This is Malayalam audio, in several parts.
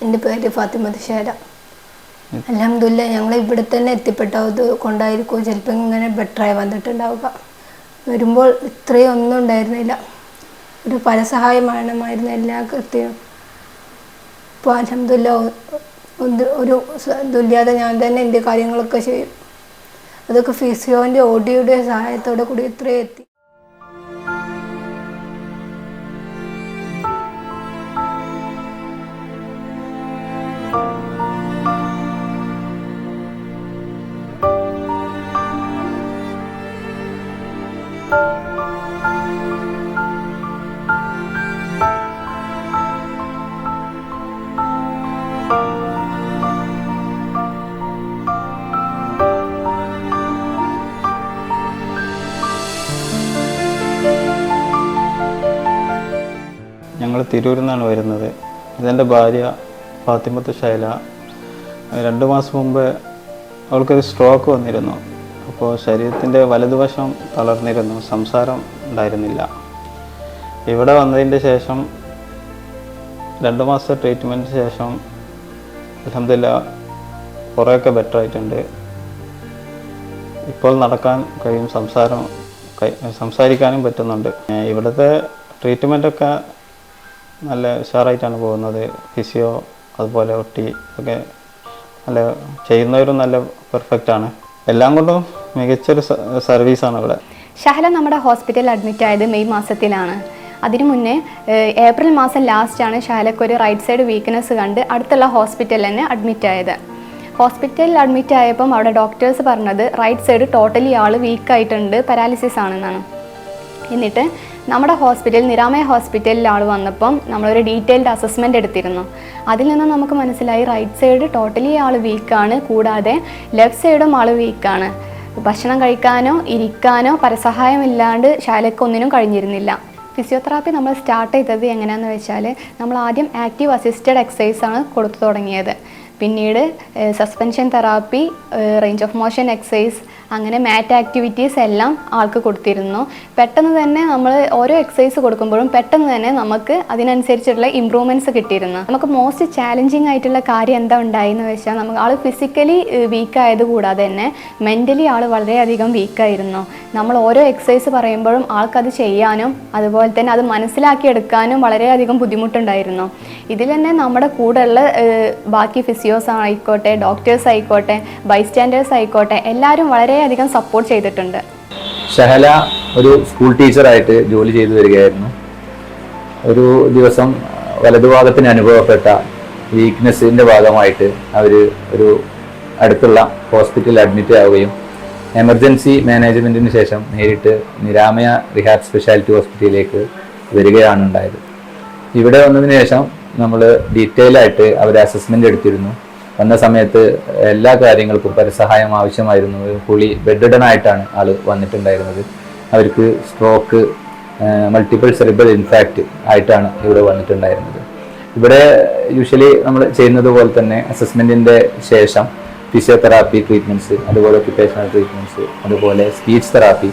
എൻ്റെ പേര് ഫാത്തിമത്ത് ഷാര. അൽഹംദുലില്ലാ ഞങ്ങൾ ഇവിടെ തന്നെ എത്തിപ്പെട്ടത് കൊണ്ടായിരിക്കും ചിലപ്പോൾ ഇങ്ങനെ ബെറ്ററായി വന്നിട്ടുണ്ടാവുക. വരുമ്പോൾ ഇത്രയും ഒന്നും ഉണ്ടായിരുന്നില്ല. ഒരു പരസഹായം വേണമായിരുന്നു എല്ലാ കൃത്യവും. ഇപ്പോൾ അൽഹംദുലില്ലാ ഒരു ഇല്ലാതെ ഞാൻ തന്നെ എൻ്റെ കാര്യങ്ങളൊക്കെ ചെയ്യും. അതൊക്കെ ഫിസിയോൻ്റെ ഓഡിയോയുടെ സഹായത്തോടെ കൂടി ഇത്രയും എത്തി. ഞങ്ങൾ തിരൂരിൽ നിന്നാണ് വരുന്നത്. ഇതെൻ്റെ ഭാര്യ ഫാത്തിമത്ത് ഷൈല. 2 മാസം മുമ്പ് അവൾക്കൊരു സ്ട്രോക്ക് വന്നിരുന്നു. അപ്പോൾ ശരീരത്തിൻ്റെ വലതുവശം തളർന്നിരുന്നു, സംസാരം ഉണ്ടായിരുന്നില്ല. ഇവിടെ വന്നതിൻ്റെ ശേഷം 2 മാസത്തെ ട്രീറ്റ്മെൻറ്റിന് ശേഷം അൽഹംദുലില്ലാ കുറേയൊക്കെ ബെറ്റർ ആയിട്ടുണ്ട്. ഇപ്പോൾ നടക്കാൻ കഴിയും, സംസാരിക്കാനും പറ്റുന്നുണ്ട്. ഇവിടുത്തെ ട്രീറ്റ്മെൻറ്റൊക്കെ നല്ല ഉഷാറായിട്ടാണ് പോകുന്നത്. ഫിസിയോ അതുപോലെ ഒട്ടി ഒക്കെ നല്ല ചെയ്യുന്നവരും നല്ല പെർഫെക്റ്റാണ്. എല്ലാം കൊണ്ടും മികച്ചൊരു സർവീസാണ് ഇവിടെ. ഷഹല നമ്മുടെ ഹോസ്പിറ്റലിൽ അഡ്മിറ്റ് ആയത് മെയ് മാസത്തിലാണ്. അതിനു മുന്നേ ഏപ്രിൽ മാസം ലാസ്റ്റാണ് ഷഹലയ്ക്ക് ഒരു റൈറ്റ് സൈഡ് വീക്ക്നെസ് കണ്ട് അടുത്തുള്ള ഹോസ്പിറ്റലിൽ തന്നെ അഡ്മിറ്റ് ആയത്. ഹോസ്പിറ്റലിൽ അഡ്മിറ്റ് ആയപ്പം അവിടെ ഡോക്ടേഴ്സ് പറഞ്ഞത് റൈറ്റ് സൈഡ് ടോട്ടലി ആൾ വീക്കായിട്ടുണ്ട്, പാരാലിസിസ് ആണെന്നാണ്. എന്നിട്ട് നമ്മുടെ ഹോസ്പിറ്റൽ നിരാമയ ഹോസ്പിറ്റലിൽ ആൾ വന്നപ്പം നമ്മളൊരു ഡീറ്റെയിൽഡ് അസസ്മെൻ്റ് എടുത്തിരുന്നു. അതിൽ നിന്ന് നമുക്ക് മനസ്സിലായി റൈറ്റ് സൈഡ് ടോട്ടലി ആൾ വീക്കാണ്, കൂടാതെ ലെഫ്റ്റ് സൈഡും ആൾ വീക്കാണ്. ഭക്ഷണം കഴിക്കാനോ ഇരിക്കാനോ പരസഹായമില്ലാണ്ട് ഷാലയ്ക്ക് ഒന്നിനും കഴിഞ്ഞിരുന്നില്ല. ഫിസിയോതെറാപ്പി നമ്മൾ സ്റ്റാർട്ട് ചെയ്തത് എങ്ങനെയാണെന്ന് വെച്ചാൽ നമ്മൾ ആദ്യം ആക്റ്റീവ് അസിസ്റ്റഡ് എക്സസൈസാണ് കൊടുത്തു തുടങ്ങിയത്. പിന്നീട് suspension therapy, range of motion exercise, അങ്ങനെ മാറ്റ് ആക്ടിവിറ്റീസ് എല്ലാം ആൾക്ക് കൊടുത്തിരുന്നു. പെട്ടെന്ന് തന്നെ നമ്മൾ ഓരോ എക്സസൈസ് കൊടുക്കുമ്പോഴും പെട്ടെന്ന് തന്നെ നമുക്ക് അതിനനുസരിച്ചുള്ള ഇമ്പ്രൂവ്മെൻറ്റ്സ് കിട്ടിയിരുന്നു. നമുക്ക് മോസ്റ്റ് ചാലഞ്ചിങ് ആയിട്ടുള്ള കാര്യം എന്താ ഉണ്ടായെന്ന് വെച്ചാൽ നമുക്ക് ആൾ ഫിസിക്കലി വീക്കായത് കൂടാതെ തന്നെ മെൻ്റലി ആൾ വളരെയധികം വീക്കായിരുന്നു. നമ്മൾ ഓരോ എക്സസൈസ് പറയുമ്പോഴും ആൾക്കത് ചെയ്യാനും അതുപോലെ തന്നെ അത് മനസ്സിലാക്കിയെടുക്കാനും വളരെയധികം ബുദ്ധിമുട്ടുണ്ടായിരുന്നു. ഇതിൽ തന്നെ നമ്മുടെ കൂടെയുള്ള ബാക്കി ഫിസിയോസ് ആയിക്കോട്ടെ, ഡോക്ടേഴ്സ് ആയിക്കോട്ടെ, ബൈസ്റ്റാൻഡേഴ്സ് ആയിക്കോട്ടെ, എല്ലാവരും വളരെയധികം സപ്പോർട്ട് ചെയ്തിട്ടുണ്ട്. ഷഹല ഒരു സ്കൂൾ ടീച്ചറായിട്ട് ജോലി ചെയ്തു വരികയായിരുന്നു. ഒരു ദിവസം വലതുഭാഗത്തിന് അനുഭവപ്പെട്ട വീക്ക്നെസ്സിൻ്റെ ഭാഗമായിട്ട് അവർ ഒരു അടുത്തുള്ള ഹോസ്പിറ്റലിൽ അഡ്മിറ്റ് ആവുകയും എമർജൻസി മാനേജ്മെൻറ്റിന് ശേഷം നേരിട്ട് നിരാമയ റിഹാബ് സ്പെഷ്യാലിറ്റി ഹോസ്പിറ്റലിലേക്ക് വരികയാണ് ഉണ്ടായത്. ഇവിടെ വന്നതിന് ശേഷം നമ്മൾ ഡീറ്റെയിൽ ആയിട്ട് അവരെ അസസ്മെൻ്റ് എടുത്തിരുന്നു. വന്ന സമയത്ത് എല്ലാ കാര്യങ്ങൾക്കും പരസഹായം ആവശ്യമായിരുന്നു. ഫുള്ളി ബെഡ്ഡനായിട്ടാണ് ആൾ വന്നിട്ടുണ്ടായിരുന്നത്. അവർക്ക് സ്ട്രോക്ക്, മൾട്ടിപ്പിൾ സെറിബ്രൽ ഇൻഫാക്റ്റ് ആയിട്ടാണ് ഇവിടെ വന്നിട്ടുണ്ടായിരുന്നത്. ഇവിടെ യൂഷ്വലി നമ്മൾ ചെയ്യുന്നത് പോലെ തന്നെ അസസ്മെൻറ്റിൻ്റെ ശേഷം ഫിസിയോതെറാപ്പി ട്രീറ്റ്മെൻറ്റ്സ്, അതുപോലെ ഒക്യുപേഷണൽ ട്രീറ്റ്മെൻറ്റ്സ്, അതുപോലെ സ്പീച്ച് തെറാപ്പി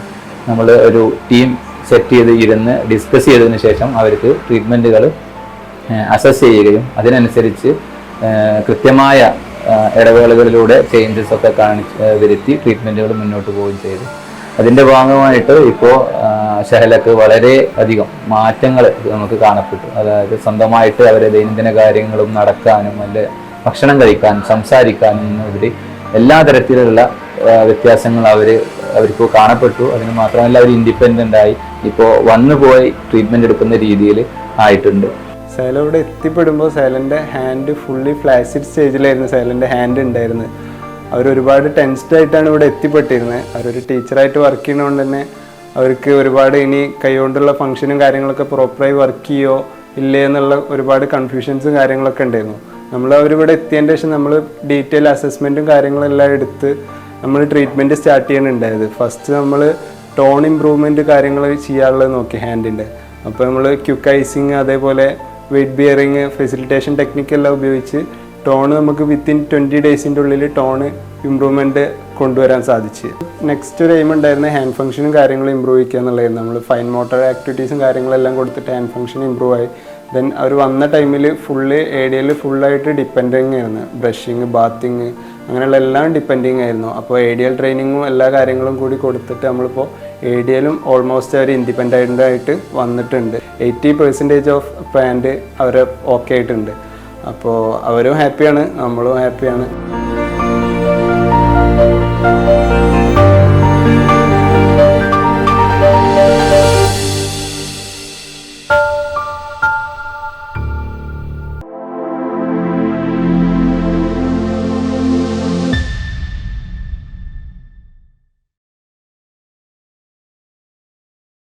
നമ്മൾ ഒരു ടീം സെറ്റ് ചെയ്ത് ഇരുന്ന് ഡിസ്കസ് ചെയ്തതിന് ശേഷം അവർക്ക് ട്രീറ്റ്മെൻറ്റുകൾ അസസ് ചെയ്യുകയും അതിനനുസരിച്ച് കൃത്യമായ ഇടവേളകളിലൂടെ ചേഞ്ചസ് ഒക്കെ വരുത്തി ട്രീറ്റ്മെൻറ്റുകൾ മുന്നോട്ട് പോവുകയും ചെയ്തു. അതിൻ്റെ ഭാഗമായിട്ട് ഇപ്പോൾ ഷഹലക്ക് വളരെ അധികം മാറ്റങ്ങൾ നമുക്ക് കാണപ്പെട്ടു. അതായത് സ്വന്തമായിട്ട് അവരെ ദൈനംദിന കാര്യങ്ങളും നടക്കാനും അല്ലെ ഭക്ഷണം കഴിക്കാനും സംസാരിക്കാനും ഉപരി എല്ലാ തരത്തിലുള്ള വ്യത്യാസങ്ങൾ അവർക്ക് കാണപ്പെട്ടു. അതിന് മാത്രമല്ല അവർ ഇൻഡിപെൻഡൻ്റ് ആയി ഇപ്പോൾ വന്നു പോയി ട്രീറ്റ്മെൻറ്റ് എടുക്കുന്ന രീതിയിൽ ആയിട്ടുണ്ട്. സൈല ഇവിടെ എത്തിപ്പെടുമ്പോൾ സൈലൻ്റെ ഹാൻഡ് ഫുള്ളി ഫ്ലാസിഡ് സ്റ്റേജിലായിരുന്നു സൈലൻ്റെ ഹാൻഡ് ഉണ്ടായിരുന്നത്. അവരൊരുപാട് ടെൻസ്ഡ് ആയിട്ടാണ് ഇവിടെ എത്തിപ്പെട്ടിരുന്നത്. അവരൊരു ടീച്ചറായിട്ട് വർക്ക് ചെയ്യുന്നതുകൊണ്ട് തന്നെ അവർക്ക് ഒരുപാട് ഇനി കൈകൊണ്ടുള്ള ഫംഗ്ഷനും കാര്യങ്ങളൊക്കെ പ്രോപ്പറായി വർക്ക് ചെയ്യോ ഇല്ലേ എന്നുള്ള ഒരുപാട് കൺഫ്യൂഷൻസും കാര്യങ്ങളൊക്കെ ഉണ്ടായിരുന്നു. അവരിവിടെ എത്തിയതിൻ്റെ ശേഷം നമ്മൾ ഡീറ്റെയിൽ അസസ്മെൻറ്റും കാര്യങ്ങളെല്ലാം എടുത്ത് നമ്മൾ ട്രീറ്റ്മെൻറ്റ് സ്റ്റാർട്ട് ചെയ്യാനുണ്ടായത്. ഫസ്റ്റ് നമ്മൾ ടോൺ ഇമ്പ്രൂവ്മെൻറ്റ് കാര്യങ്ങൾ ചെയ്യാനുള്ളത് നോക്കി ഹാൻഡിൻ്റെ. അപ്പോൾ നമ്മൾ ക്യുക്ക് ഐസിങ്, അതേപോലെ വെയ്റ്റ് ബിയറിങ്, ഫെസിലിറ്റേഷൻ ടെക്നിക്കെല്ലാം ഉപയോഗിച്ച് ടോണ് നമുക്ക് വിത്തിൻ 20 ഡേയ്സിൻ്റെ ഉള്ളിൽ ടോണ് ഇമ്പ്രൂവ്മെൻറ്റ് കൊണ്ടുവരാൻ സാധിച്ചു. നെക്സ്റ്റ് ഒരു എയിം ഉണ്ടായിരുന്ന ഹാൻഡ് ഫംഗ്ഷനും കാര്യങ്ങളും ഇമ്പ്രൂവ് ചെയ്യുക എന്നുള്ളതായിരുന്നു. നമ്മൾ ഫൈൻ മോട്ടർ ആക്ടിവിറ്റീസും കാര്യങ്ങളെല്ലാം കൊടുത്തിട്ട് ഹാൻഡ് ഫംഗ്ഷൻ ഇമ്പ്രൂവ് ആയി. ദെൻ അവർ വന്ന ടൈമിൽ ഫുള്ള് ADL ഫുള്ളായിട്ട് ഡിപ്പെൻഡിങ് ആയിരുന്നു. ബ്രഷിങ്, ബാത്തിങ് അങ്ങനെയുള്ള എല്ലാം ഡിപ്പെൻഡിങ് ആയിരുന്നു. അപ്പോൾ ADL ട്രെയിനിങ്ങും എല്ലാ കാര്യങ്ങളും കൂടി കൊടുത്തിട്ട് നമ്മളിപ്പോൾ ADLും ഓൾമോസ്റ്റ് അവർ ഇൻഡിപെൻഡൻ്റ് ആയിട്ട് വന്നിട്ടുണ്ട്. 80% ഓഫ് പ്ലാന്റ് അവർ ഓക്കെ ആയിട്ടുണ്ട്. അപ്പോൾ അവരും ഹാപ്പിയാണ്, നമ്മളും ഹാപ്പിയാണ്.